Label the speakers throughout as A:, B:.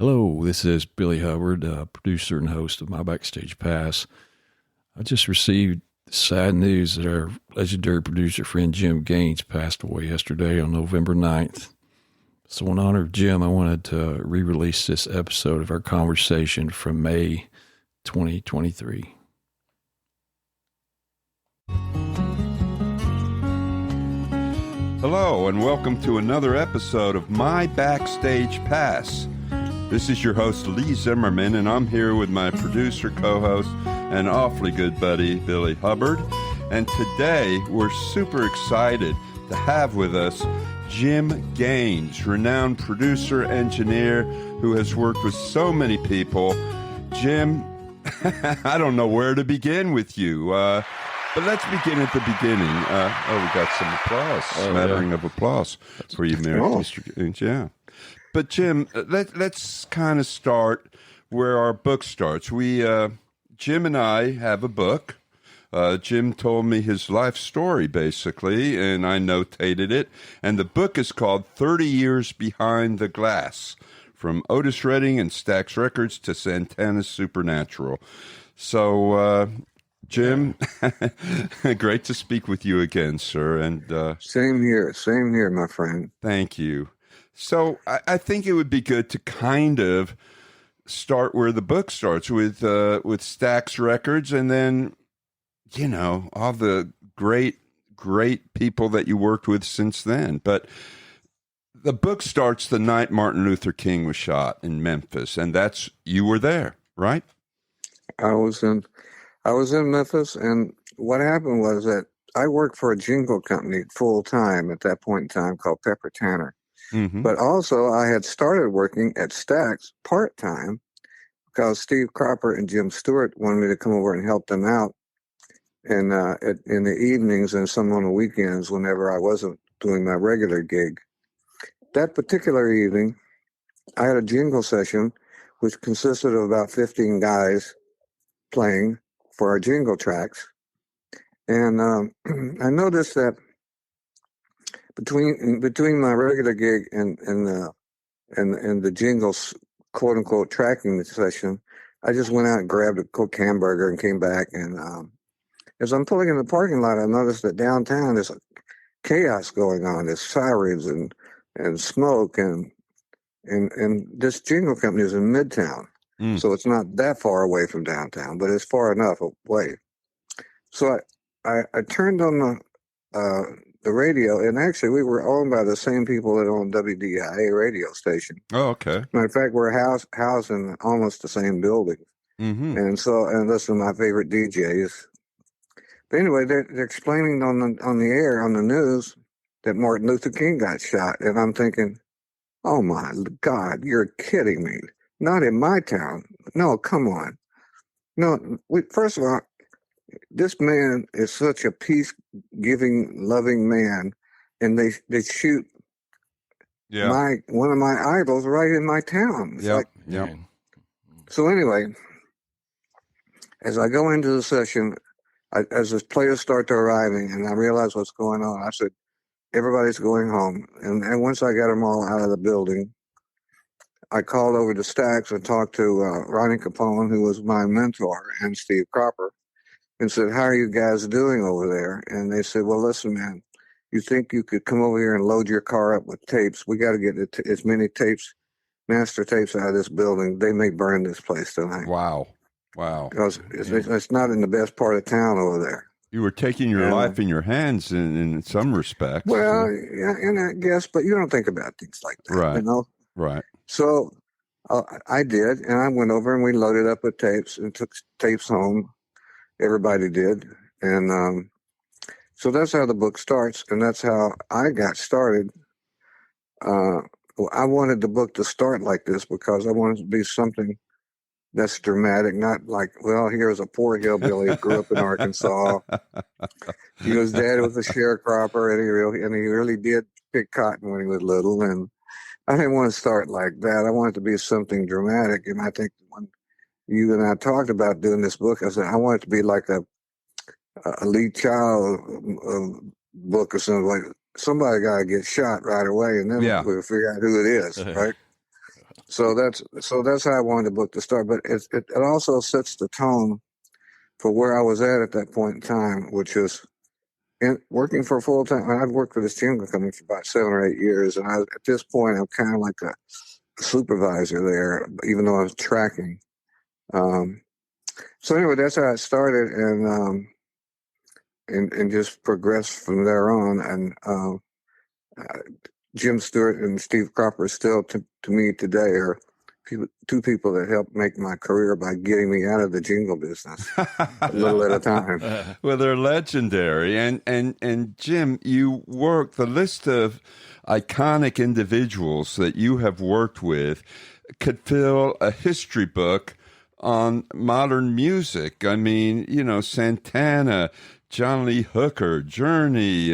A: Hello, this is Billy Hubbard, producer and host of My Backstage Pass. I just received sad news that our legendary producer friend Jim Gaines passed away yesterday on November 9th. So in honor of Jim, I wanted to re-release this episode of our conversation from May 2023.
B: Hello, and welcome to another episode of My Backstage Pass. This is your host, Lee Zimmerman, and I'm here with my producer, co-host, and awfully good buddy, Billy Hubbard. And today, we're super excited to have with us Jim Gaines, renowned producer, engineer, who has worked with so many people. Jim, I don't know where to begin with you, but let's begin at the beginning. We got some applause, smattering of applause for you, Mr. Gaines. Yeah. But Jim, let's kind of start where our book starts. Jim and I have a book. Jim told me his life story, basically, and I notated it. And the book is called 30 Years Behind the Glass, From Otis Redding and Stax Records to Santana's Supernatural. So, Jim, great to speak with you again, sir. And
C: Same here, my friend.
B: Thank you. So I think it would be good to kind of start where the book starts with Stax Records, and then, you know, all the great people that you worked with since then. But the book starts the night Martin Luther King was shot in Memphis, and you were there, right?
C: I was in Memphis, and what happened was that I worked for a jingle company full time at that point in time called Pepper Tanner. Mm-hmm. But also I had started working at Stax part-time because Steve Cropper and Jim Stewart wanted me to come over and help them out in the evenings and some on the weekends whenever I wasn't doing my regular gig. That particular evening, I had a jingle session which consisted of about 15 guys playing for our jingle tracks. And I noticed that between my regular gig and the jingles quote unquote tracking session, I just went out and grabbed a cooked hamburger and came back. And as I'm pulling in the parking lot, I noticed that downtown there's chaos going on. There's sirens and smoke and this jingle company is in Midtown, so it's not that far away from downtown, but it's far enough away. So I turned on the radio, and actually we were owned by the same people that own WDIA radio station.
B: Oh, okay.
C: Matter of fact, we're housed in almost the same building. Mm-hmm. And listen to my favorite DJs. But anyway, they're explaining on the air, on the news, that Martin Luther King got shot. And I'm thinking, oh my God, you're kidding me. Not in my town. No, come on. No, first of all, this man is such a peace-giving, loving man, and they shoot one of my idols right in my town. So anyway, as I go into the session, as the players start to arriving, and I realize what's going on, I said, everybody's going home. And once I got them all out of the building, I called over to Stax and talked to Ronnie Capone, who was my mentor, and Steve Cropper, and said, how are you guys doing over there? And they said, well, listen, man, you think you could come over here and load your car up with tapes? We got to get as many tapes, master tapes out of this building. They may burn this place tonight.
B: Wow.
C: Because it's not in the best part of town over there.
B: You were taking your life in your hands in some respects.
C: Well, yeah, and I guess, but you don't think about things like that,
B: right?
C: You know?
B: Right.
C: So I did, and I went over and we loaded up with tapes and took tapes home. Everybody did. And so that's how the book starts, and that's how I got started. I wanted the book to start like this because I wanted it to be something that's dramatic, not like, well, here's a poor hillbilly who grew up in Arkansas. His dad was a sharecropper, and he really did pick cotton when he was little. And I didn't want to start like that. I wanted it to be something dramatic. And I think when you and I talked about doing this book, I said, I want it to be like a Lee Child book or something. Like somebody got to get shot right away, and then we'll figure out who it is, right? that's how I wanted the book to start. But it also sets the tone for where I was at that point in time, which is working for full time. I'd worked for this jingle company for about 7 or 8 years, and at this point I'm kind of like a supervisor there, even though I was tracking. So anyway, that's how it started, and just progressed from there on. And Jim Stewart and Steve Cropper still to me today are two people that helped make my career by getting me out of the jingle business a little at a time.
B: Well, they're legendary. And Jim, you work the list of iconic individuals that you have worked with could fill a history book on modern music. I mean, Santana, John Lee Hooker, Journey,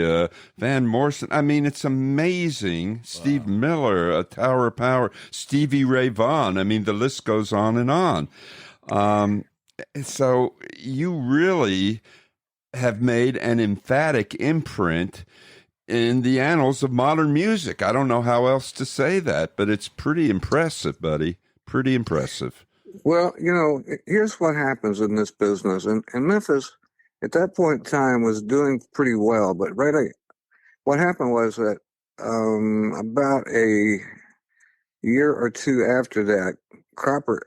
B: Van Morrison. I mean, it's amazing. Wow. Steve Miller, Tower of Power, Stevie Ray Vaughan. I mean, the list goes on and on. So you really have made an emphatic imprint in the annals of modern music. I don't know how else to say that, but it's pretty impressive, buddy. Pretty impressive.
C: Well, here's what happens in this business. And Memphis, at that point in time, was doing pretty well. But what happened was that about a year or two after that, Cropper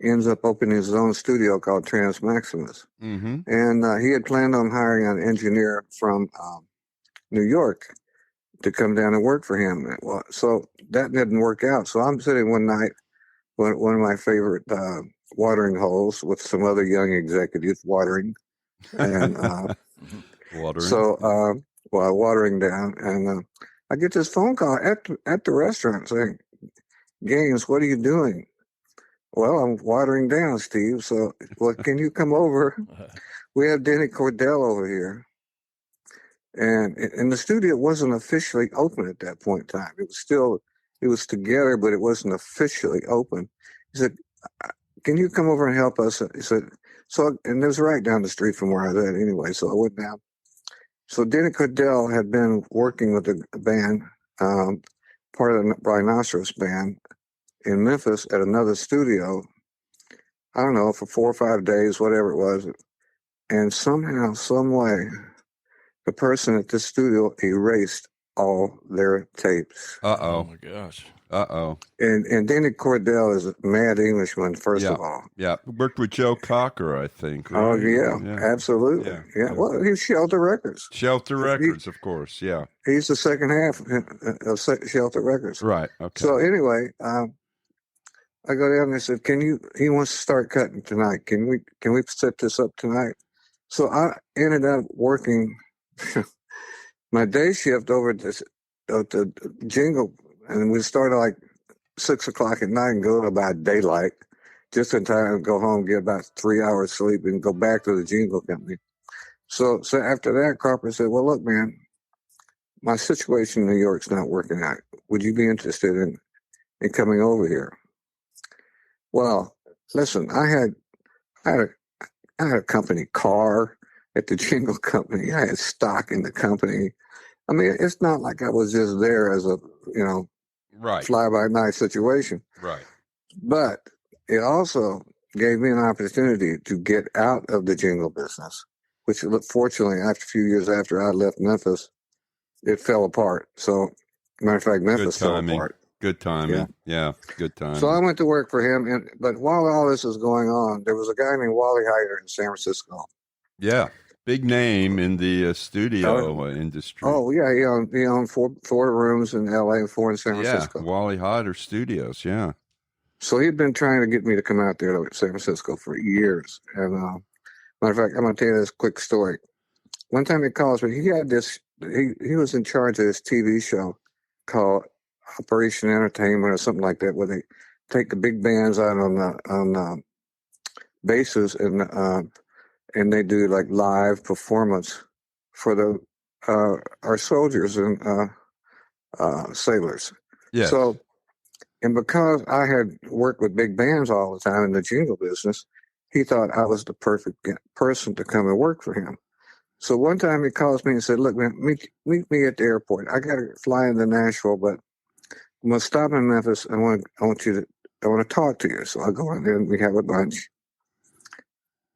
C: ends up opening his own studio called Trans Maximus. Mm-hmm. And he had planned on hiring an engineer from New York to come down and work for him. Well, so that didn't work out. So I'm sitting one night, one of my favorite watering holes with some other young executives watering. And
B: watering.
C: So watering down. And I get this phone call at the restaurant saying, "Gaines, what are you doing?" "Well, I'm watering down, Steve. So, can you come over? We have Denny Cordell over here." And the studio wasn't officially open at that point in time. It was together, but it wasn't officially open. He said, "Can you come over and help us?" He said, and it was right down the street from where I was at anyway. So I went down. So Denny Cordell had been working with a band, part of the Rhinoceros band in Memphis at another studio, I don't know, for 4 or 5 days, whatever it was. And somehow, some way, the person at this studio erased all their tapes.
B: Uh-oh.
A: Oh, my gosh.
B: Uh-oh.
C: And Danny Cordell is a mad Englishman, first of all.
B: Yeah. Worked with Joe Cocker, I think. Right?
C: Oh, yeah. Absolutely. Yeah. Well, he's Shelter Records.
B: Shelter Records, of course, yeah.
C: He's the second half of Shelter Records.
B: Right, okay.
C: So anyway, I go down and I said, he wants to start cutting tonight. Can we set this up tonight? So I ended up working my day shift over at the Jingle, and we started like 6 o'clock at night and go to about daylight, just in time to go home, get about 3 hours sleep, and go back to the Jingle company. So after that, Cropper said, "Well, look, man, my situation in New York's not working out. Would you be interested in coming over here?" Well, listen, I had a company car at the Jingle company. I had stock in the company. I mean, it's not like I was just there as a,
B: right,
C: fly-by-night situation.
B: Right.
C: But it also gave me an opportunity to get out of the Jingle business, which fortunately, after a few years after I left Memphis, it fell apart. So, matter of fact, Memphis fell apart.
B: Good timing. Yeah, good timing.
C: So I went to work for him. But while all this was going on, there was a guy named Wally Heider in San Francisco.
B: Yeah, big name in the studio industry.
C: Oh, yeah, he owned four rooms in L.A. and 4 in San Francisco.
B: Yeah, Wally Heider Studios, yeah.
C: So he'd been trying to get me to come out there to San Francisco for years. And matter of fact, I'm going to tell you this quick story. One time he calls me. He had this. He was in charge of this TV show called Operation Entertainment or something like that, where they take the big bands out on bases and they do like live performance for our soldiers and sailors.
B: Yeah.
C: So, and because I had worked with big bands all the time in the Jingle business, he thought I was the perfect person to come and work for him. So one time he calls me and said, "Look, man, meet me at the airport. I got to fly into Nashville, but I'm gonna stop in Memphis. I want to talk to you. So I go in there and we have a lunch.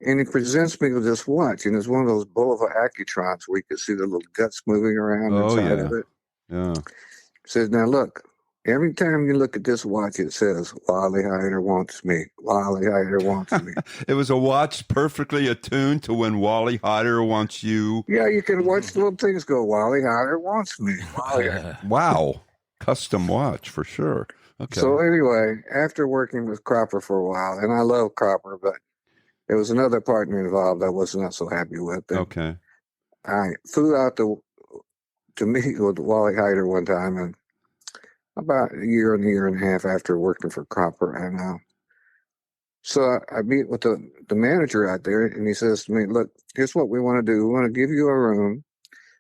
C: And he presents me with this watch, and it's one of those Boulevard Accutrons where you can see the little guts moving around inside of it.
B: Yeah.
C: He says, now look, every time you look at this watch, it says, Wally Heider wants me. Wally Heider wants me.
B: It was a watch perfectly attuned to when Wally Heider wants you.
C: Yeah, you can watch the little things go, Wally Heider wants me.
B: Wow. Custom watch for sure. Okay.
C: So anyway, after working with Cropper for a while, and I love Cropper, but there was another partner involved I was not so happy with.
B: Okay.
C: I flew out to meet with Wally Heider one time, and about a year and a half after working for Cropper. And so I meet with the manager out there, and he says to me, look, here's what we want to do. We want to give you a room,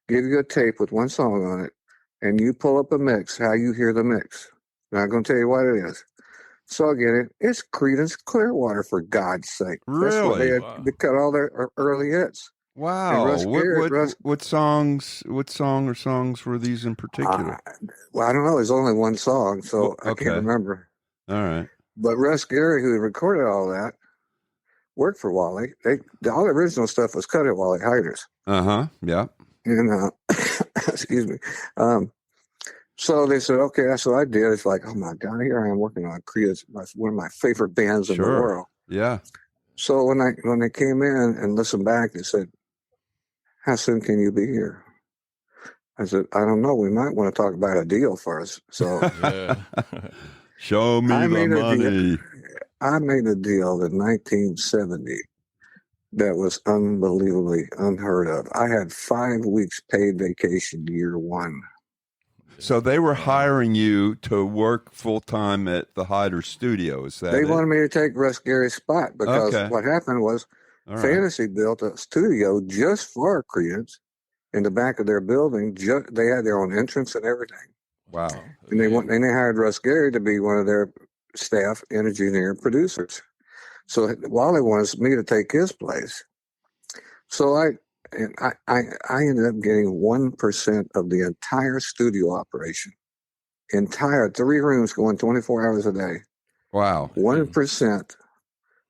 C: give you a tape with one song on it, and you pull up a mix, how you hear the mix. I'm not going to tell you what it is. So I get it. It's Creedence Clearwater, for God's sake.
B: Really?
C: That's what they cut all their early hits.
B: Wow. What songs or songs were these in particular?
C: Well, I don't know. There's only one song, so I can't remember.
B: All right.
C: But Russ Gary, who recorded all that, worked for Wally. All the original stuff was cut at Wally Heider's.
B: Uh-huh. Yeah.
C: And, excuse me. So they said, okay, that's what I did. It's like, oh my God, here I am working on Creedence, one of my favorite bands in the world.
B: Yeah.
C: So when they came in and listened back, they said, how soon can you be here? I said, I don't know. We might want to talk about a deal first. So
B: show me the money.
C: I made a deal in 1970 that was unbelievably unheard of. I had 5 weeks paid vacation year one.
B: So they were hiring you to work full time at the Heider studio. Is that
C: They wanted me to take Russ Gary's spot because what happened was Fantasy built a studio just for Creedence in the back of their building. They had their own entrance and everything.
B: Wow.
C: And they hired Russ Gary to be one of their staff engineer producers. So Wally wants me to take his place. So I ended up getting 1% of the entire studio operation. Entire 3 rooms going 24 hours a day.
B: Wow.
C: 1%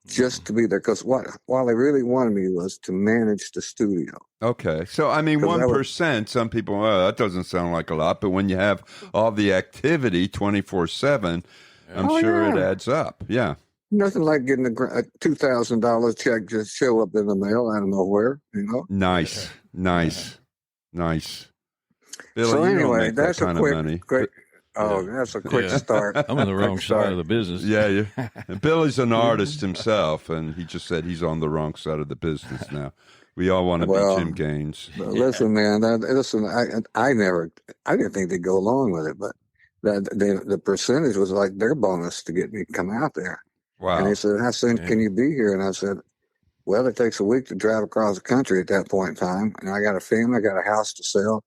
C: just to be there. Because what Wally really wanted me was to manage the studio.
B: Okay. So, I mean, 1%, some people, that doesn't sound like a lot. But when you have all the activity 24/7, I'm sure it adds up. Yeah.
C: Nothing like getting a $2,000 check just show up in the mail out of nowhere, you know?
B: Nice. Billy,
C: so anyway,
B: that's a
C: quick. That's a quick start.
A: I'm on the wrong side of the business.
B: Yeah. Billy's an artist himself, and he just said he's on the wrong side of the business now. We all want to be Jim Gaines.
C: Listen, man. I didn't think they'd go along with it, but the percentage was like their bonus to get me to come out there.
B: Wow.
C: And he said, how soon can you be here? And I said, well, it takes a week to drive across the country at that point in time. And I got a family, I got a house to sell.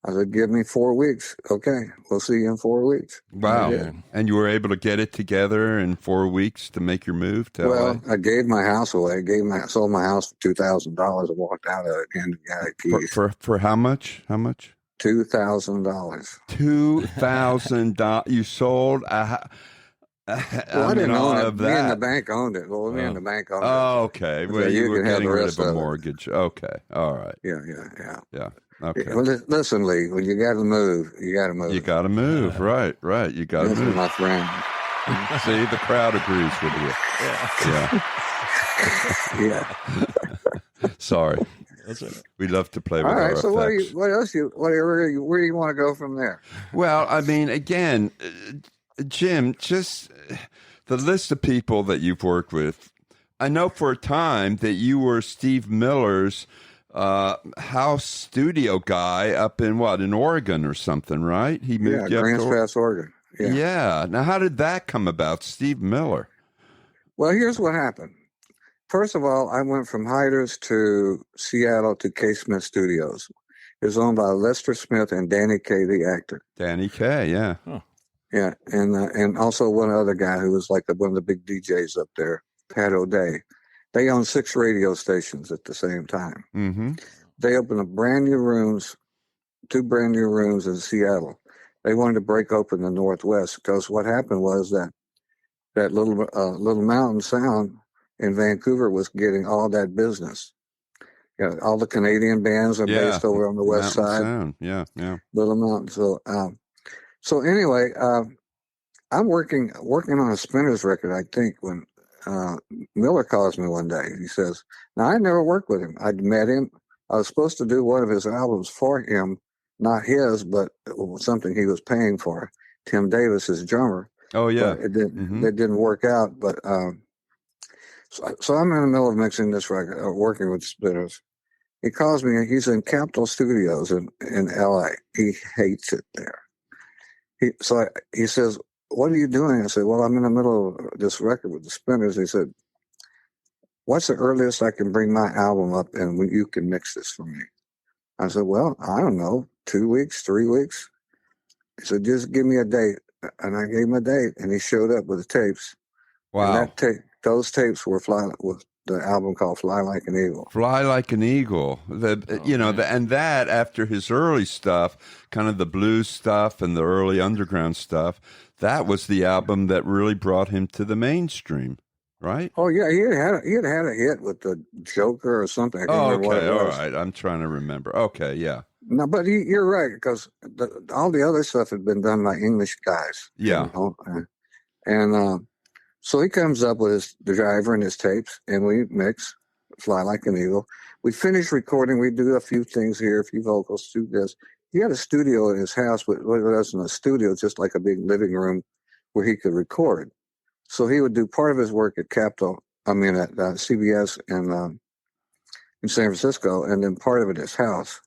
C: I said, give me 4 weeks. Okay, we'll see you in 4 weeks.
B: Wow. And you were able to get it together in 4 weeks to make your move to LA?
C: I gave my house away. Sold my house for $2,000 and walked out of it and got keys.
B: For how much? How much?
C: $2,000.
B: $2,000. You sold
C: I didn't own it. Me and the bank owned it. Well, me and the bank owned it.
B: Oh, okay. Well, you were getting rid of a mortgage. Okay. All right.
C: Yeah.
B: Okay.
C: Well, listen, Lee, when you got to move, you got to move.
B: You got to move. Right. You got to move.
C: My friend.
B: See, the crowd agrees with you. Yeah. Sorry.
A: That's it.
B: We love to play with
C: all right,
B: our
C: so
B: effects.
C: where do you want to go from there?
B: Well, I mean, again, Jim, just the list of people that you've worked with. I know for a time that you were Steve Miller's house studio guy up in Oregon or something, right? He moved you up
C: Grants Pass, Oregon.
B: Yeah. Now, how did that come about, Steve Miller?
C: Well, here's what happened. First of all, I went from Heider's to Seattle to K. Smith Studios. It was owned by Lester Smith and Danny Kaye, the actor.
B: Danny Kaye, yeah.
A: Huh.
C: Yeah, and also one other guy who was like one of the big DJs up there, Pat O'Day. They owned 6 radio stations at the same time.
B: Mm-hmm.
C: They opened 2 brand new rooms in Seattle. they wanted to break open the Northwest, because what happened was that little mountain sound in Vancouver was getting all that business. You know, all the Canadian bands are based over on the west side.
B: Sound. Yeah.
C: Little Mountain. So anyway, I'm working on a Spinners record, I think, when Miller calls me one day. He says, now, I never worked with him. I'd met him. I was supposed to do one of his albums for him, not his, but something he was paying for. Tim Davis, his drummer.
B: Oh, yeah.
C: But it didn't work out. But so I'm in the middle of mixing this record, working with Spinners. He calls me, and he's in Capitol Studios in L.A. He hates it there. He says, what are you doing? I said, well, I'm in the middle of this record with the Spinners. He said, what's the earliest I can bring my album up and you can mix this for me? I said, well, I don't know, 2 weeks, 3 weeks. He said, just give me a date. And I gave him a date, and he showed up with the tapes.
B: Wow.
C: And those tapes were with the album called Fly Like an Eagle.
B: Fly Like an Eagle. And that after his early stuff, kind of the blues stuff and the early underground stuff, that was the album that really brought him to the mainstream, right?
C: Oh yeah, he had a hit with the Joker or something. I can't remember what it was.
B: All right. I'm trying to remember. Okay, yeah.
C: No, but you're right, because all the other stuff had been done by English guys.
B: Yeah.
C: You know? And so he comes up with the driver and his tapes, and we mix Fly Like an Eagle. We finish recording. We do a few things here, a few vocals, do this. He had a studio in his house, but it wasn't a studio, just like a big living room where he could record. So he would do part of his work at CBS in San Francisco, and then part of it at his house.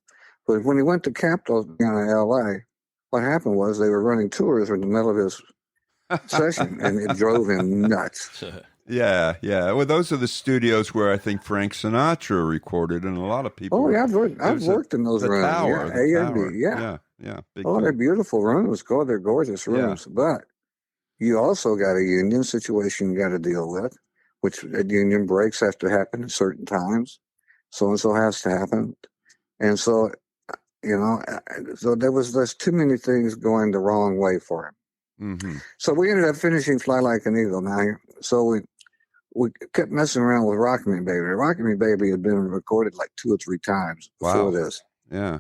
C: But when he went to Capitol in L.A., what happened was they were running tours in the middle of his session, and it drove him nuts.
B: Yeah. Well, those are the studios where I think Frank Sinatra recorded, and a lot of people.
C: Oh, yeah, I've worked in those rooms.
B: Tower,
C: yeah.
B: Big
C: they're beautiful rooms. They're gorgeous rooms. Yeah. But you also got a union situation you got to deal with, which a union breaks have to happen at certain times. So-and-so has to happen. And so, so there's too many things going the wrong way for him.
B: Mm-hmm.
C: So we ended up finishing Fly Like an Eagle. Now, so we kept messing around with Rock Me Baby. Rock Me Baby had been recorded like 2 or 3 times before this.
B: Yeah.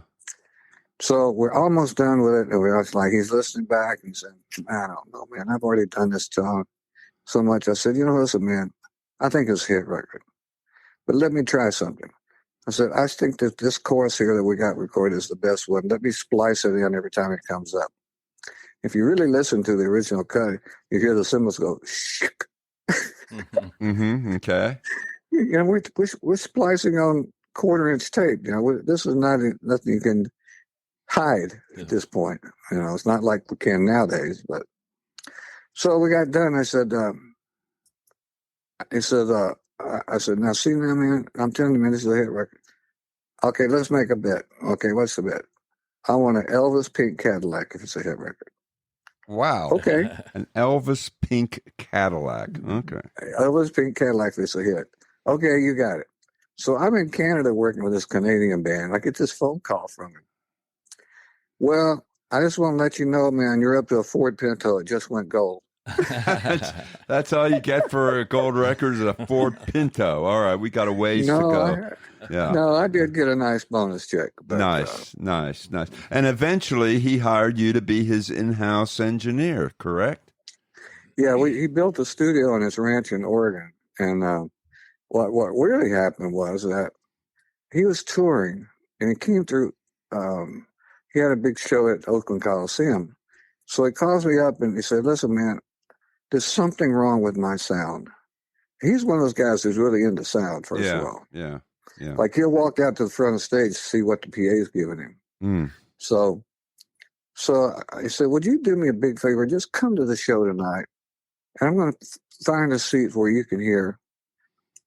C: So we're almost done with it. And we're like, he's listening back and said, I don't know, man. I've already done this song so much. I said, listen, man, I think it's a hit record, but let me try something. I said, I think that this chorus here that we got recorded is the best one. Let me splice it in every time it comes up. If you really listen to the original cut, you hear the cymbals go, shik.
B: Mm-hmm. Okay.
C: We're splicing on 1/4-inch tape. This is nothing you can hide at this point. It's not like we can nowadays. But so we got done. I said, I said, now see, man, I'm telling you, man, this is a hit record. Okay, let's make a bet. Okay, what's the bet? I want an Elvis pink Cadillac if it's a hit record.
B: Wow.
C: Okay.
B: An Elvis pink Cadillac. Okay.
C: Elvis pink Cadillac if it's a hit. Okay, you got it. So I'm in Canada working with this Canadian band. I get this phone call from him. Well, I just want to let you know, man, you're up to a Ford Pinto. It just went gold.
B: That's all you get for a gold record is a Ford Pinto. All right, we got a ways to go.
C: No, I did get a nice bonus check. But,
B: nice. And eventually he hired you to be his in-house engineer, correct?
C: Yeah, he built a studio on his ranch in Oregon. And what really happened was that he was touring, and he came through. He had a big show at Oakland Coliseum. So he calls me up and he said, listen, man, there's something wrong with my sound. He's one of those guys who's really into sound, first of all.
B: Yeah.
C: Like he'll walk out to the front of the stage to see what the PA is giving him.
B: Mm.
C: So I said, would you do me a big favor? Just come to the show tonight, and I'm going to find a seat where you can hear.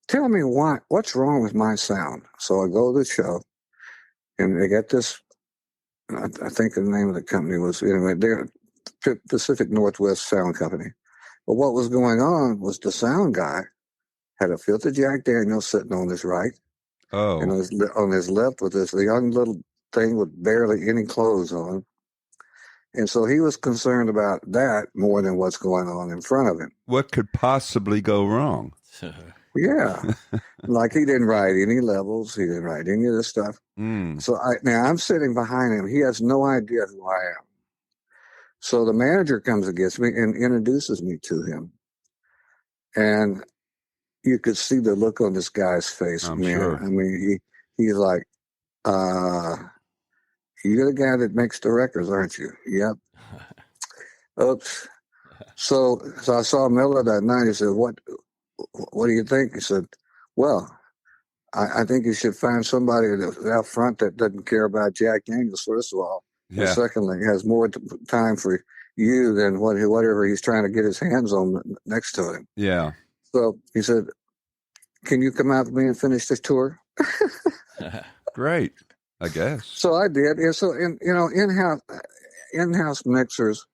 C: Tell me what's wrong with my sound. So I go to the show, and they got this. I think the name of the company was they're Pacific Northwest Sound Company. But what was going on was the sound guy had a filter Jack Daniels sitting on his right.
B: Oh.
C: And on his left was this young little thing with barely any clothes on. And so he was concerned about that more than what's going on in front of him.
B: What could possibly go wrong?
C: Yeah. Like he didn't write any levels. He didn't write any of this stuff. So now I'm sitting behind him. He has no idea who I am. So the manager comes against me and introduces me to him. And you could see the look on this guy's face,
B: I'm
C: man.
B: sure.
C: I mean, he's like, you're the guy that makes the records, aren't you? Yep. Oops. So I saw Miller that night. He said, what do you think? He said, well, I think you should find somebody out front that doesn't care about Jack Daniels, first of all.
B: Yeah.
C: And secondly, has more time for you than whatever he's trying to get his hands on next to him.
B: Yeah.
C: So he said, can you come out with me and finish this tour?
B: Great, I guess.
C: So I did. And so, in-house mixers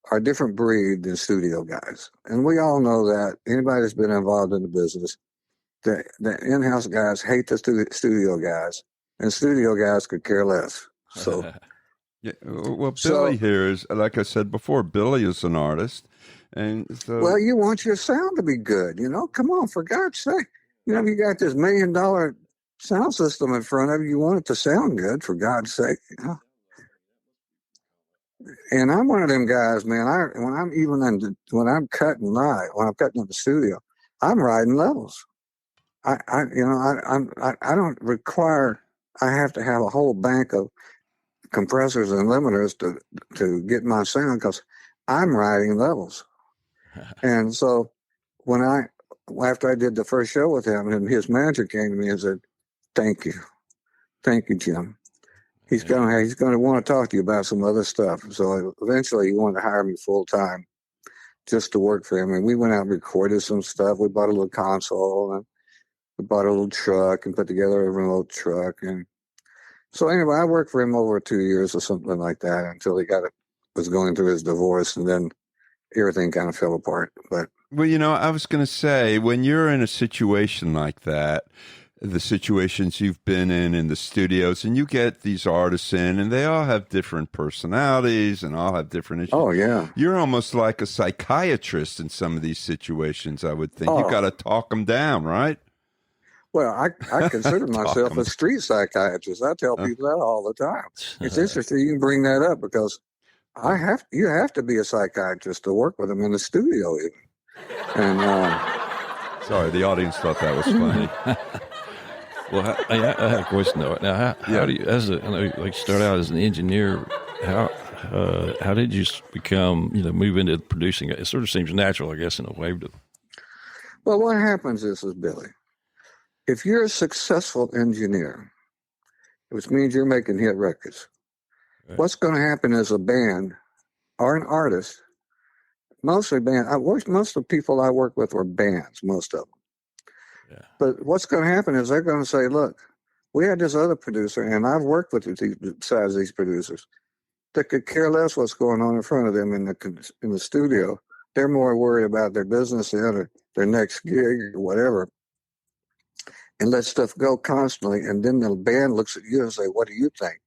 C: are a different breed than studio guys. And we all know that. Anybody that's been involved in the business, the in-house guys hate the studio guys, and studio guys could care less. So,
B: yeah. Well, Billy here is, like I said before, Billy is an artist. And so,
C: well, you want your sound to be good, come on, for God's sake. You got this $1 million sound system in front of you. You want it to sound good, for God's sake. And I'm one of them guys, man. When I'm cutting in the studio, I'm riding levels. I don't require. I have to have a whole bank of compressors and limiters to get my sound, because I'm riding levels. And so after I did the first show with him, and his manager came to me and said, thank you, Jim. He's going to want to talk to you about some other stuff. So eventually he wanted to hire me full time just to work for him. And we went out and recorded some stuff. We bought a little console, and we bought a little truck and put together a remote truck. And so anyway, I worked for him over 2 years or something like that until he was going through his divorce, and then everything kind of fell apart. But
B: well, I was going to say, when you're in a situation like that, the situations you've been in the studios, and you get these artists in, and they all have different personalities and all have different issues.
C: Oh, yeah.
B: You're almost like a psychiatrist in some of these situations, I would think. You got to talk them down, right?
C: Well, I consider myself a street psychiatrist. I tell people that all the time. It's interesting you can bring that up, because you have to be a psychiatrist to work with them in the studio even. And
B: sorry, the audience thought that was funny.
A: Well, I had a question though. Now, how do you, I know, like, start out as an engineer? How did you become, move into producing? It sort of seems natural, I guess, in a way.
C: Well, what happens is, Billy, if you're a successful engineer, which means you're making hit records, right, what's going to happen is a band or an artist, mostly band. Most of the people I work with were bands, most of them. Yeah. But what's going to happen is they're going to say, look, we had this other producer, and I've worked with besides these producers, that could care less what's going on in front of them in the studio. They're more worried about their business or their next gig or whatever, and let stuff go constantly. And then the band looks at you and say, what do you think?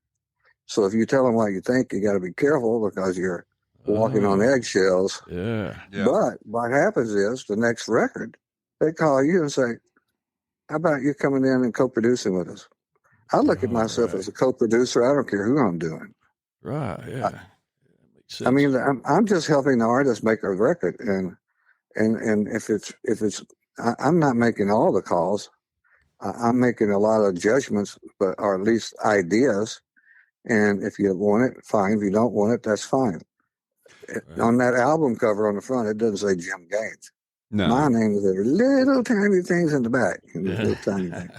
C: So if you tell them what you think, you got to be careful, because you're walking on eggshells.
A: Yeah.
C: But what happens is, the next record, they call you and say, how about you coming in and co-producing with us? I look at myself as a co-producer. I don't care who I'm doing.
A: Right. Yeah. That makes sense.
C: I mean, I'm just helping the artist make a record, and if it's, I'm not making all the calls. I'm making a lot of judgments, or at least ideas. And if you want it, fine. If you don't want it, that's fine. Right. On that album cover on the front, it doesn't say Jim Gaines. No. My name is there. Little tiny things in the back. Little tiny things.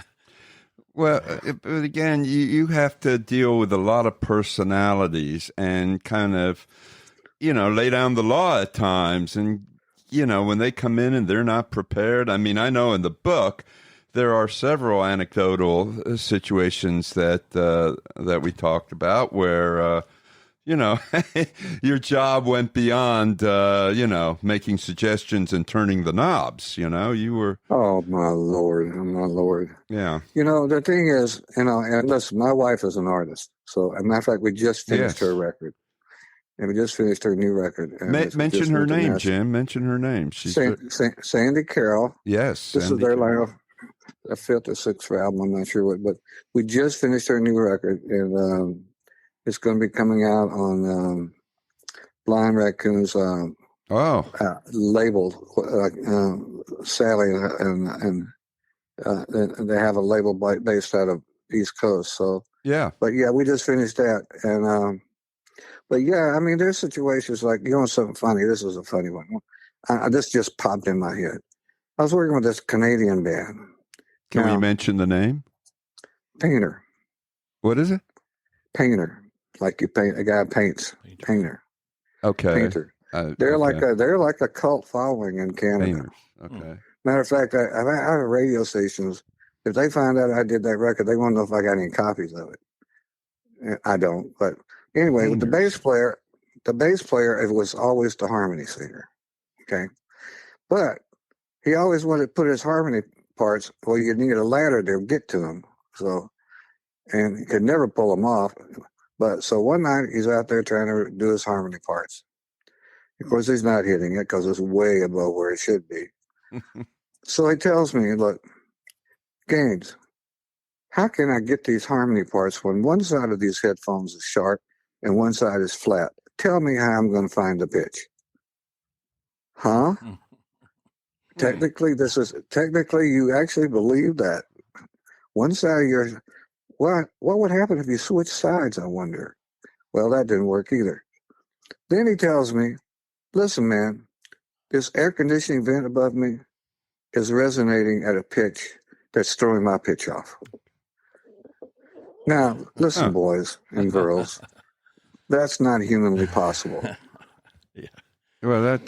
B: Well, but again, you have to deal with a lot of personalities and kind of, lay down the law at times. And, when they come in and they're not prepared. I mean, I know in the book, there are several anecdotal situations that we talked about where, your job went beyond, making suggestions and turning the knobs. You were.
C: Oh, my Lord.
B: Yeah.
C: The thing is, and listen, my wife is an artist. So, as a matter of fact, we just finished her record. and we just finished her new record. And
B: Mention her name, Jim. Mention her name. She's
C: Sandy Carroll.
B: Yes,
C: this is their a fifth or sixth album. I'm not sure what, but we just finished her new record, and it's going to be coming out on Blind Raccoon's label. Sally and they have a label based out of East Coast. So
B: yeah,
C: but yeah, we just finished that, and but yeah, I mean, there's situations like, something funny. This was a funny one. This just popped in my head. I was working with this Canadian band.
B: Can we mention the name?
C: Painter.
B: What is it?
C: Painter. Like you paint, a guy paints. Painter.
B: Okay.
C: Painter. They're like a cult following in Canada.
B: Painters. Okay.
C: Matter of fact, I have radio stations. If they find out I did that record, they want to know if I got any copies of it. I don't, but anyway, with the bass player, it was always the harmony singer. Okay. But he always wanted to put his harmony parts. Well, you need a ladder to get to him. So, and he could never pull them off. But so one night he's out there trying to do his harmony parts. Of course, he's not hitting it because it's way above where it should be. So he tells me, look, Gaines, how can I get these harmony parts when one side of these headphones is sharp and one side is flat? Tell me how I'm going to find the pitch. Huh? Technically, you actually believe that. One side of your, what would happen if you switch sides, I wonder? Well, that didn't work either. Then he tells me, listen, man, this air conditioning vent above me is resonating at a pitch that's throwing my pitch off. Now, listen, boys and girls, that's not humanly possible.
B: Yeah. Well,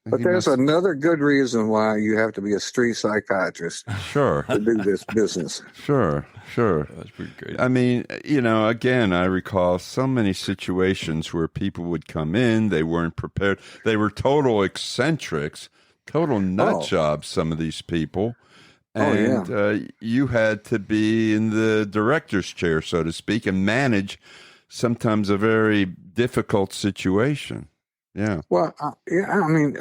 C: but there's another good reason why you have to be a street psychiatrist.
B: Sure.
C: To do this business.
B: Sure.
A: That's pretty great.
B: I mean, again, I recall so many situations where people would come in, they weren't prepared. They were total eccentrics, total nut jobs, some of these people. And you had to be in the director's chair, so to speak, and manage sometimes a very difficult situation. Yeah. Well,
C: I mean,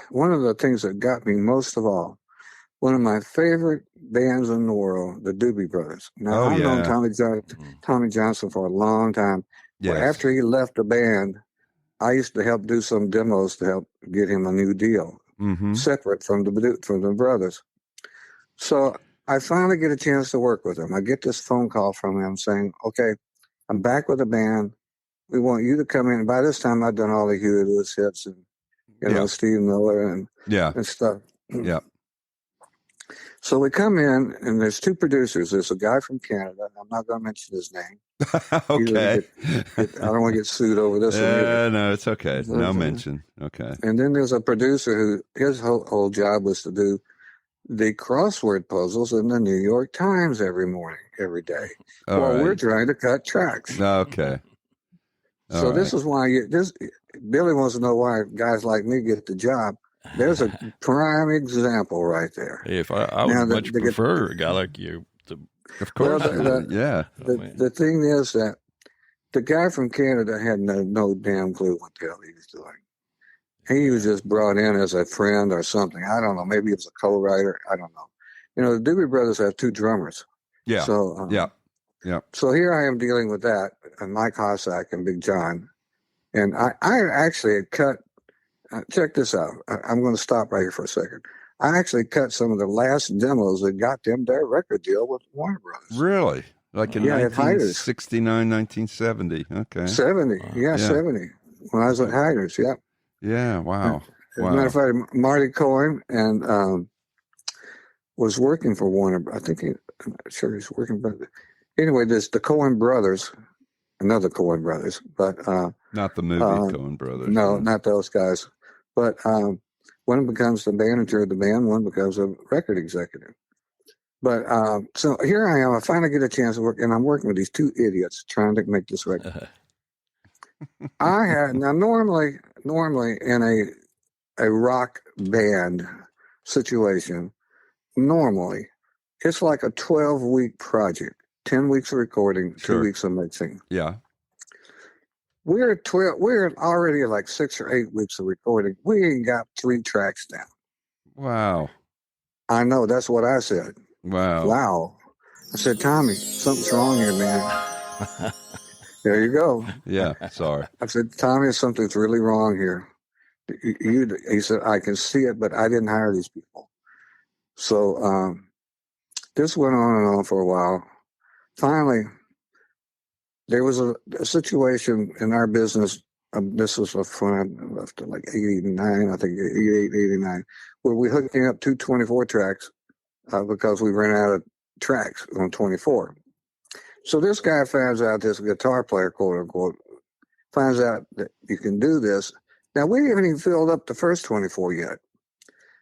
C: one of the things that got me most of all, one of my favorite bands in the world, the Doobie Brothers. Now, I've known Tommy Johnson for a long time. Yes. Well, after he left the band, I used to help do some demos to help get him a new deal, separate from the brothers. So I finally get a chance to work with him. I get this phone call from him saying, okay, I'm back with the band. We want you to come in. By this time, I'd done all the Huey Lewis hits and, Steve Miller and stuff.
B: Yeah.
C: So we come in, and there's two producers. There's a guy from Canada. I'm not going to mention his name.
B: Okay.
C: I don't want to get sued over this one.
B: No, it's okay. No mention. Okay.
C: And then there's a producer who his whole job was to do the crossword puzzles in the New York Times every morning, every day. We're trying to cut tracks.
B: Okay.
C: So this is why Billy wants to know why guys like me get the job. There's a prime example right there.
A: Hey, if I would much prefer a guy like you.
B: Of course.
C: The thing is that the guy from Canada had no damn clue what the hell he was doing. He was just brought in as a friend or something. I don't know. Maybe he was a co-writer. I don't know. The Doobie Brothers have two drummers.
B: Yeah.
C: So, So here I am dealing with that, and Mike Hossack and Big John. And I actually had cut, check this out. I'm going to stop right here for a second. I actually cut some of the last demos that got them their record deal with Warner Brothers.
B: Really? Like in 1969, 1970. Okay.
C: 70. 70. When I was at Hiders,
B: Yeah, wow.
C: As a matter of fact, Marty Cohen and was working for Warner. I'm not sure he's working, but anyway, there's the Coen brothers, another Coen brothers, but
B: not the movie Coen brothers.
C: No, not those guys. But one becomes the manager of the band, one becomes a record executive. But so here I am. I finally get a chance to work, and I'm working with these two idiots trying to make this record. Normally in a rock band situation, normally it's like a 12-week project, 10 weeks of recording, 2 weeks of mixing.
B: Yeah.
C: We're 12. We're already like 6 or 8 weeks of recording. We ain't got 3 tracks down.
B: Wow.
C: I know. That's what I said.
B: Wow.
C: Wow. I said, Tommy, something's wrong here, man. There you go.
B: Yeah. Sorry.
C: I said, Tommy, something's really wrong here. He said, I can see it, but I didn't hire these people. So this went on and on for a while. Finally, there was a situation in our business. This was when I left like 89, I think 88, 89, where we hooking up 2 24 tracks because we ran out of tracks on 24. So this guy finds out, this guitar player, quote unquote, finds out that you can do this. Now, we haven't even filled up the first 24 yet.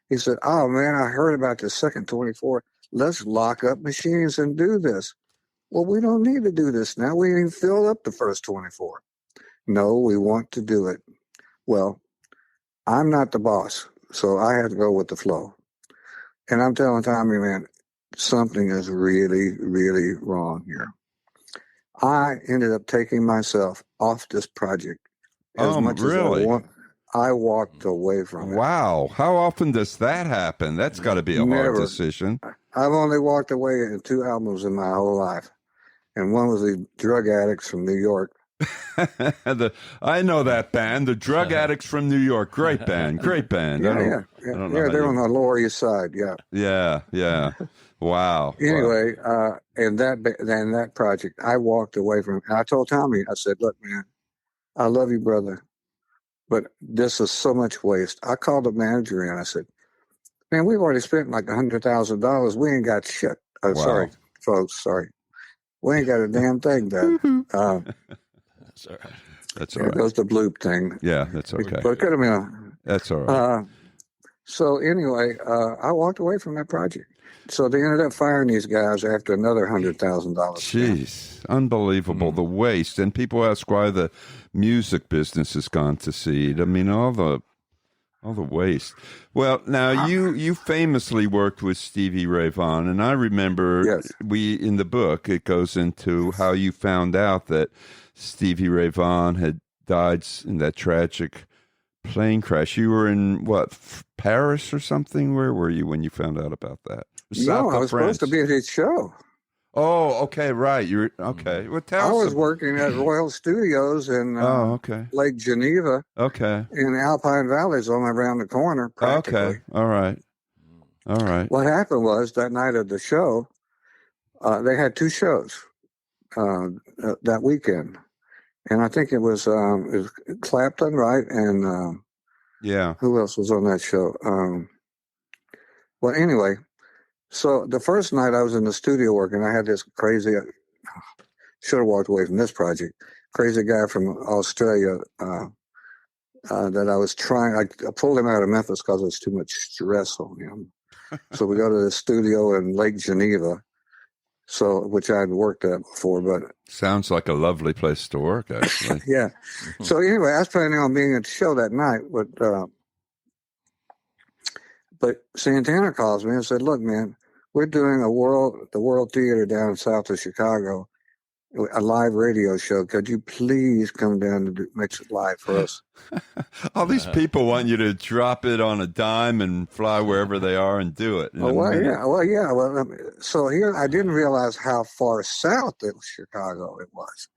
C: He said, oh, man, I heard about the second 24. Let's lock up machines and do this. Well, we don't need to do this now. We ain't filled up the first 24. No, we want to do it. Well, I'm not the boss, so I had to go with the flow. And I'm telling Tommy, man, something is really, really wrong here. I ended up taking myself off this project. As much
B: really?
C: As I walked away from it.
B: Wow. How often does that happen? That's got to be a hard decision.
C: I've only walked away in 2 albums in my whole life. And one was the Drug Addicts from New York.
B: I know that band, the Drug Addicts from New York. Great band. Great band.
C: Yeah, they're on the Lower East Side, yeah.
B: Yeah. Wow.
C: Anyway, and that project, I walked away from it. And I told Tommy, I said, look, man, I love you, brother, but this is so much waste. I called the manager in. I said, man, we've already spent like $100,000. We ain't got shit. Oh, wow. Sorry, folks. Sorry. We ain't got a damn thing done.
B: That's all right. That's all right.
C: There goes the bloop thing.
B: Yeah, that's okay.
C: But it could have been
B: that's all right.
C: So anyway, I walked away from that project. So they ended up firing these guys after another $100,000.
B: Jeez, unbelievable, the waste. And people ask why the music business has gone to seed. I mean, all the waste. Well, now you famously worked with Stevie Ray Vaughan, and I remember in the book it goes into how you found out that Stevie Ray Vaughan had died in that tragic plane crash. You were in Paris or something? Where were you when you found out about that?
C: No, I was supposed to be at his show.
B: Oh, okay, right. You're okay. Well,
C: I was working at Royal Studios in Lake Geneva.
B: Okay.
C: In the Alpine Valleys, on around the corner.
B: Okay. All right.
C: What happened was that night of the show, they had 2 shows that weekend, and I think it was Clapton, right? And who else was on that show? Well, anyway. So the first night I was in the studio working, I had this crazy, should have walked away from this project, crazy guy from Australia that I was trying, I pulled him out of Memphis because there was too much stress on him. So we go to the studio in Lake Geneva, which I'd worked at before. But
B: sounds like a lovely place to work, actually.
C: Yeah. So anyway, I was planning on being at the show that night, but Santana calls me and said, look, man, we're doing the World Theater down south of Chicago, a live radio show. Could you please come down and mix it live for us?
B: All these people want you to drop it on a dime and fly wherever they are and do it.
C: So here, I didn't realize how far south of Chicago it was.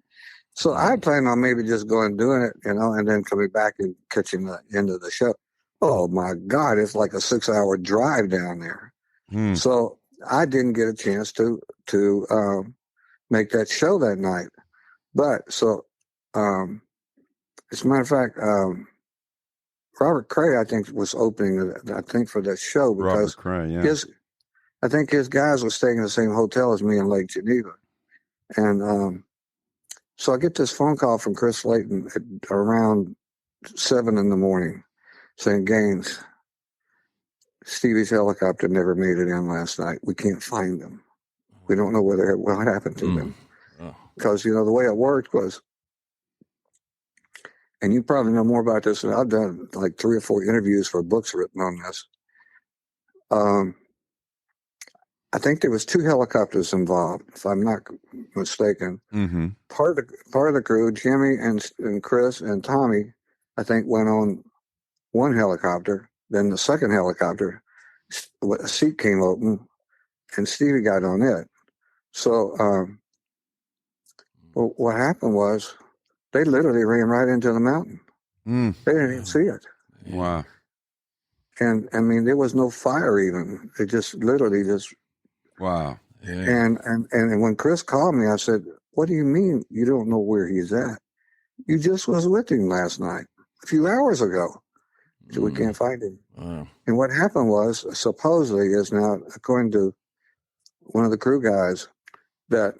C: So I planned on maybe just going and doing it, and then coming back and catching the end of the show. Oh my God, it's like a 6-hour drive down there. So I didn't get a chance to make that show that night. But so, as a matter of fact, Robert Cray, I think, was opening, for that show because
B: Robert Cray,
C: I think his guys were staying in the same hotel as me in Lake Geneva. And so I get this phone call from Chris Layton at around 7 a.m. saying, Gaines, Stevie's helicopter never made it in last night. We can't find them. We don't know what happened to them. Because, the way it worked was, and you probably know more about this than I've done, like 3 or 4 interviews for books written on this. I think there was 2 helicopters involved, if I'm not mistaken.
B: Mm-hmm.
C: Part of the crew, Jimmy and Chris and Tommy, I think went on one helicopter. Then the second helicopter, a seat came open, and Stevie got on it. So what happened was they literally ran right into the mountain.
B: Mm.
C: They didn't even see it.
B: Wow.
C: And I mean, there was no fire even. It just literally just.
B: Wow.
A: Yeah.
C: And when Chris called me, I said, "What do you mean you don't know where he's at? You just was with him last night, a few hours ago." He said, "We can't find him."
A: Wow.
C: And what happened was, supposedly, is now, according to one of the crew guys, that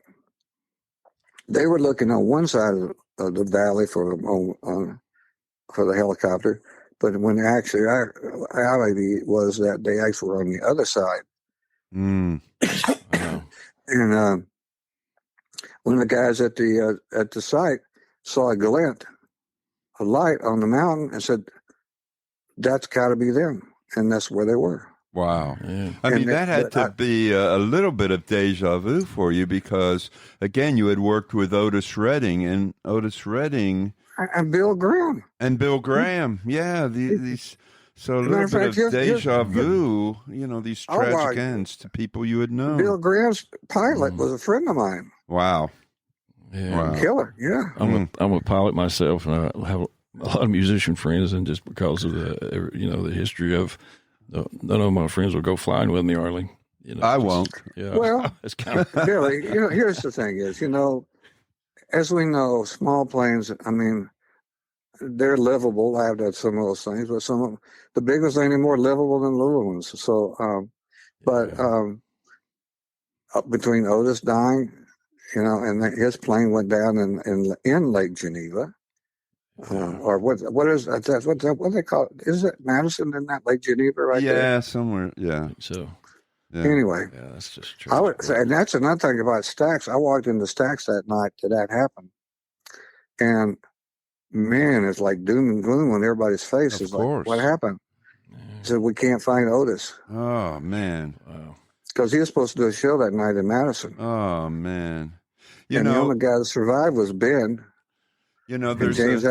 C: they were looking on one side of the valley for the helicopter, but when actually our reality was that they actually were on the other side.
B: Mm.
A: Wow.
C: And when the guys at the site saw a glint, a light on the mountain, and said, "That's got to be them," and that's where they were.
B: Wow.
A: Yeah.
B: I mean, that had to be a little bit of deja vu for you because, again, you had worked with Otis Redding, and
C: Bill Graham.
B: And Bill Graham. Yeah. These so a little bit of deja vu, these tragic ends to people you had known.
C: Bill Graham's pilot was a friend of mine.
B: Wow.
A: Yeah.
B: Wow.
C: Killer, yeah.
A: I'm a pilot myself, and I have a lot of musician friends, and just because of the history of none of my friends will go flying with me, Arlie.
B: I won't.
A: Yeah.
C: Well,
A: it's kind of
C: Billy, here's the thing is, as we know, small planes, I mean, they're livable. I have done some of those things, but some of the big ones ain't any more livable than the little ones. So, between Otis dying, and his plane went down in Lake Geneva, or what they call it? Is it Madison in that Lake Geneva right there?
B: Yeah, somewhere. Yeah.
A: so.
B: Yeah.
C: Anyway,
A: Yeah, that's just
C: I
A: true.
C: would say, and that's another thing about Stax. I walked into Stax that night that happened, and man, it's like doom and gloom on everybody's face.
B: Of
C: It's
B: course.
C: like, what happened?
A: Yeah.
C: He said, "We can't find Otis."
B: Oh, man.
A: Wow.
C: Because he was supposed to do a show that night in Madison.
B: Oh, man.
C: The only guy that survived was Ben.
B: There's
C: James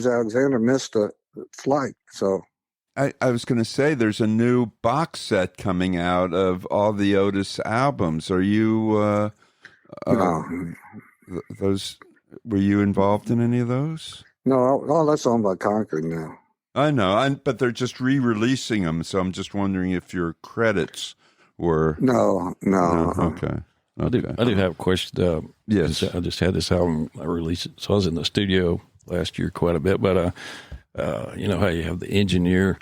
C: Alexander missed the flight. So
B: I was going to say there's a new box set coming out of all the Otis albums. Are you
C: no.
B: Those were you involved in any of those?
C: No, all that's owned by Concord now.
B: I know, but they're just re-releasing them, so I'm just wondering if your credits were
C: No.
B: Okay.
A: I do have a question.
B: Yes.
A: I just had this album, I released it. So I was in the studio last year quite a bit, but how you have the engineer,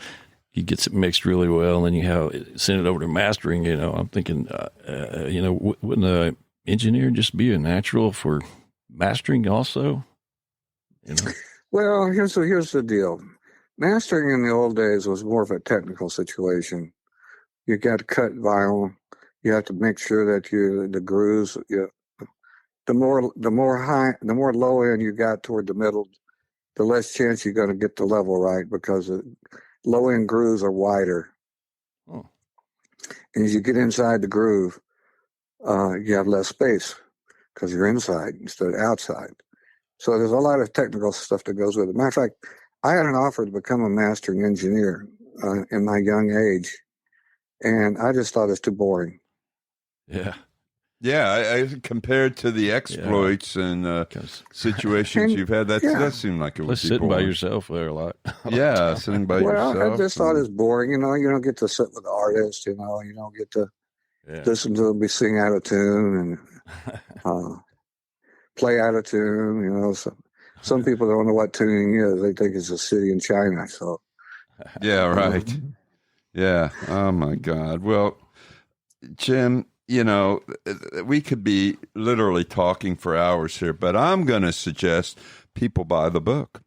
A: he gets it mixed really well, and then send it over to mastering. I'm thinking, wouldn't an engineer just be a natural for mastering also?
C: Well, here's the deal. Mastering in the old days was more of a technical situation. You got to cut vinyl. You have to make sure that the grooves. The more low end you got toward the middle, the less chance you're going to get the level right because the low end grooves are wider.
A: Oh.
C: And as you get inside the groove, you have less space because you're inside instead of outside. So there's a lot of technical stuff that goes with it. Matter of fact, I had an offer to become a mastering engineer in my young age, and I just thought it's too boring.
A: Yeah.
B: Yeah, I compared to the exploits and situations you've had, that does seem like it would be
A: sitting
B: boring.
A: by yourself there a lot.
B: Yeah, sitting by yourself.
C: Well, I just thought it's boring. You don't get to sit with the artist. You don't get to listen to them be sing out of tune and play out of tune. So some people don't know what tuning is. They think it's a city in China. So
B: yeah, right. Yeah. Oh my God. Well, Jim, we could be literally talking for hours here, but I'm going to suggest people buy the book.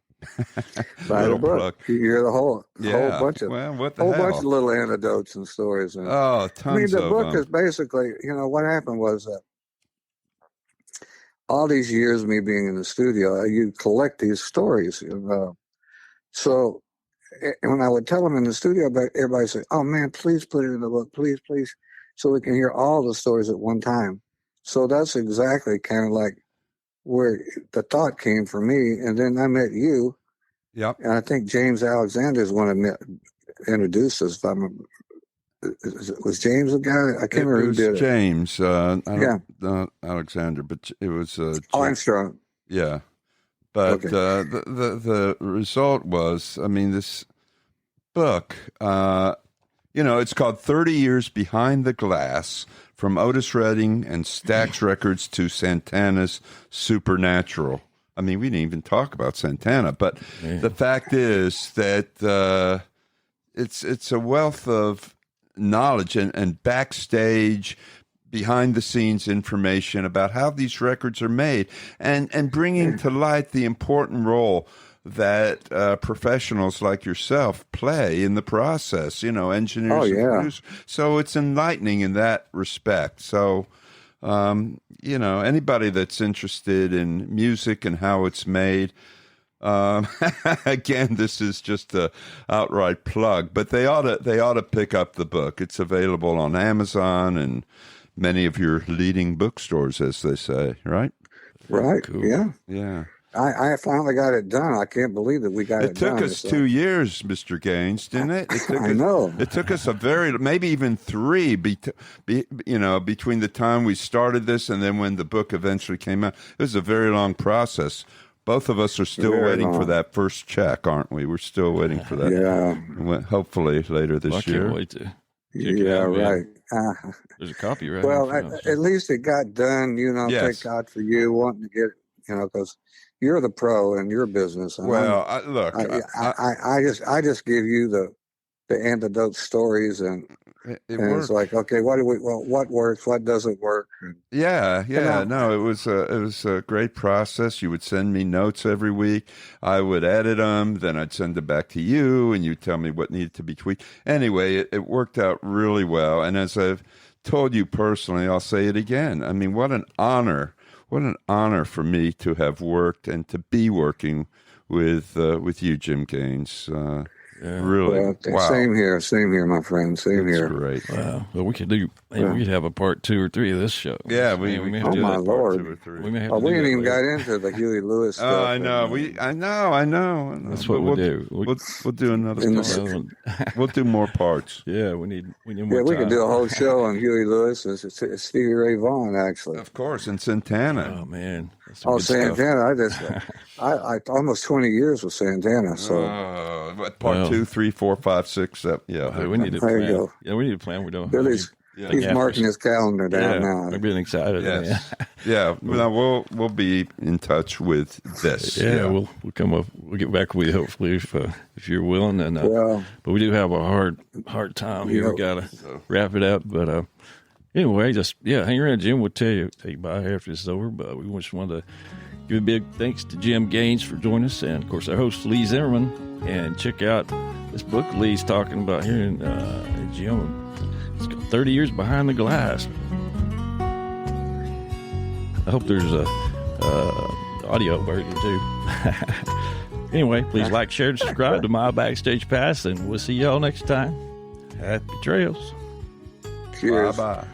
C: Buy the book.
B: Plug.
C: You hear the whole bunch of
B: what the hell?
C: bunch of little anecdotes and stories. And,
B: tons
C: the
B: of
C: book
B: them.
C: is basically, what happened was that all these years, me being in the studio, you collect these stories. So when I would tell them in the studio, everybody said, "Oh man, please put it in the book, please, please." so we can hear all the stories at one time. So that's exactly kind of like where the thought came for me. And then I met you.
B: Yep.
C: And I think James Alexander is one of introduced us. Was James the guy? I can't remember who did
B: James, Alexander, but it was
C: Armstrong.
B: Yeah, but
C: Okay.
B: The result was, I mean, this book, it's called 30 Years Behind the Glass, from Otis Redding and Stax Records to Santana's Supernatural. I mean, we didn't even talk about Santana, but the fact is that it's a wealth of knowledge and backstage, behind the scenes information about how these records are made, and bringing to light the important role that professionals like yourself play in the process, engineers and producers. So it's enlightening in that respect. So, anybody that's interested in music and how it's made, again, this is just a outright plug, but they ought to pick up the book. It's available on Amazon and many of your leading bookstores, as they say, right?
C: Right.
A: Cool.
C: Yeah. I finally got it done. I can't believe that we got it done.
B: It took us 2 years, Mr. Gaines, didn't it?
C: I know.
B: It took us maybe even 3, between the time we started this and then when the book eventually came out. It was a very long process. Both of us are still waiting for that first check, aren't we? We're still waiting for that.
C: Yeah.
B: Hopefully later this year.
A: I can't wait to.
C: Yeah, right.
A: There's a copy, right?
C: Well, at least it got done.
B: Yes.
C: Thank God for you wanting to get, because you're the pro in your business.
B: Well,
C: I just give you the antidote stories, and it's like, okay, what works, what doesn't work.
B: Yeah. No, it was a great process. You would send me notes every week. I would edit them, then I'd send them back to you, and you'd tell me what needed to be tweaked. Anyway, it worked out really well. And as I've told you personally, I'll say it again. I mean, what an honor! What an honor for me to have worked and to be working with you, Jim Gaines. Really,
C: wow. Same here, my friend. Same
B: That's
C: here.
B: Great.
A: Wow. Well, we could have a part 2 or 3 of this show.
B: Yeah, we
C: oh my Lord!
A: We may have
C: we ain't even got into the Huey Lewis stuff.
B: Oh, I know. I know.
A: That's what we'll do.
B: We'll do another part. We'll do more parts.
A: Yeah, we need more time.
C: Yeah, we could do a whole show on Huey Lewis. It's Stevie Ray Vaughan, actually.
B: Of course, and Santana.
A: Oh man.
C: Santana! I almost 20 years with Santana. So
B: part 2, 3, 4, 5, 6, 7. Yeah,
A: we need to plan. Go. Yeah, we need to plan. We don't.
C: Billy's he's marking his calendar down now.
A: I'm getting excited.
B: Yes. Yeah. Well, we'll be in touch with this.
A: Yeah, we'll come up. We'll get back with you hopefully if you're willing. And but we do have a hard time here. We gotta wrap it up. But anyway, just hang around. Jim will tell you bye after this is over. But we just wanted to give a big thanks to Jim Gaines for joining us, and of course our host Lee Zimmerman. And check out this book Lee's talking about here in Jim. It's got 30 Years Behind the Glass. I hope there's a audio version too. Anyway, please like, share, and subscribe to My Backstage Pass, and we'll see y'all next time. Happy trails.
C: Cheers.
B: Bye-bye.